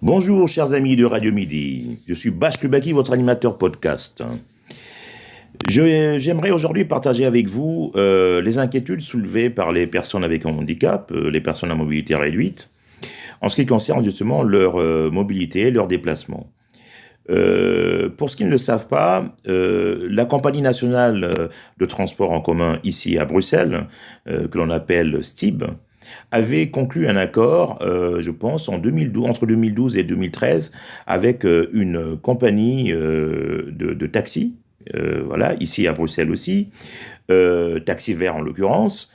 Bonjour chers amis de Radio Midi, je suis Bach Lubaki, votre animateur podcast. J'aimerais aujourd'hui partager avec vous les inquiétudes soulevées par les personnes avec un handicap, les personnes à mobilité réduite, en ce qui concerne justement leur mobilité, leur déplacement. Pour ceux qui ne le savent pas, la compagnie nationale de transport en commun ici à Bruxelles, que l'on appelle STIB, avait conclu un accord, je pense, entre 2012 et 2013, avec une compagnie de taxis, voilà, ici à Bruxelles aussi, Taxi Vert en l'occurrence,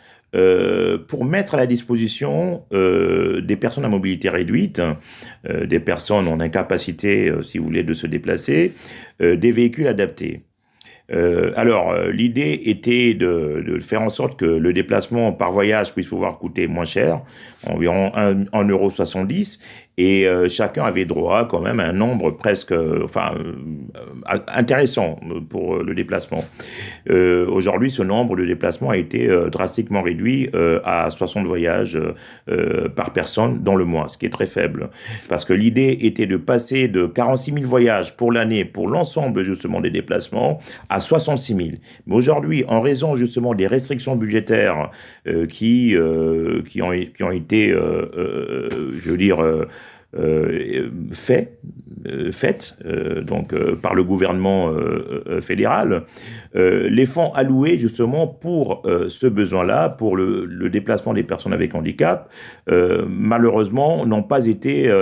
pour mettre à la disposition des personnes à mobilité réduite, des personnes en incapacité, si vous voulez, de se déplacer, des véhicules adaptés. L'idée était de faire en sorte que le déplacement par voyage puisse pouvoir coûter moins cher, environ 1,70 €, et chacun avait droit quand même à un nombre presque, intéressant pour le déplacement. Aujourd'hui, ce nombre de déplacements a été drastiquement réduit à 60 voyages par personne dans le mois, ce qui est très faible. Parce que l'idée était de passer de 46 000 voyages pour l'année pour l'ensemble justement des déplacements à 66 000. Mais aujourd'hui, en raison justement des restrictions budgétaires qui ont été, je veux dire, faites par le gouvernement fédéral, les fonds alloués justement pour ce besoin-là, pour le déplacement des personnes avec handicap, malheureusement n'ont pas été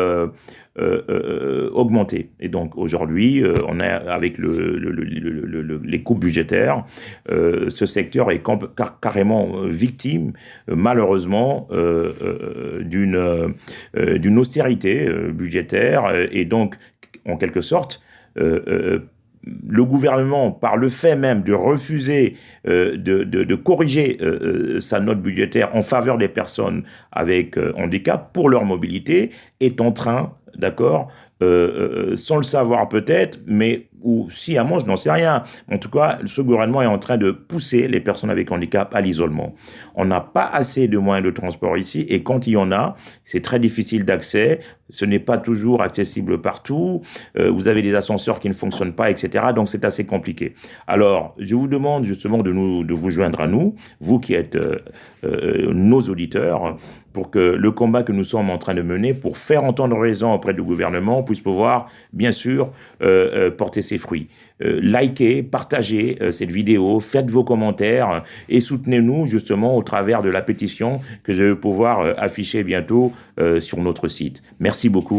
augmentés. Et donc aujourd'hui, on a avec les coupes budgétaires, ce secteur est carrément victime, malheureusement, d'une austérité budgétaire, et donc en quelque sorte, le gouvernement, par le fait même de refuser de corriger sa note budgétaire en faveur des personnes avec handicap pour leur mobilité, est en train, d'accord, sans le savoir peut-être, mais ou sciemment, je n'en sais rien. En tout cas, ce gouvernement est en train de pousser les personnes avec handicap à l'isolement. On n'a pas assez de moyens de transport ici, et quand il y en a, c'est très difficile d'accès. Ce n'est pas toujours accessible partout. Vous avez des ascenseurs qui ne fonctionnent pas, etc. Donc c'est assez compliqué. Alors, je vous demande justement de vous joindre à nous, vous qui êtes nos auditeurs, pour que le combat que nous sommes en train de mener pour faire entendre raison auprès du gouvernement puisse pouvoir, bien sûr, porter ses fruits. Likez, partagez cette vidéo, faites vos commentaires et soutenez-nous justement au travers de la pétition que je vais pouvoir afficher bientôt sur notre site. Merci beaucoup.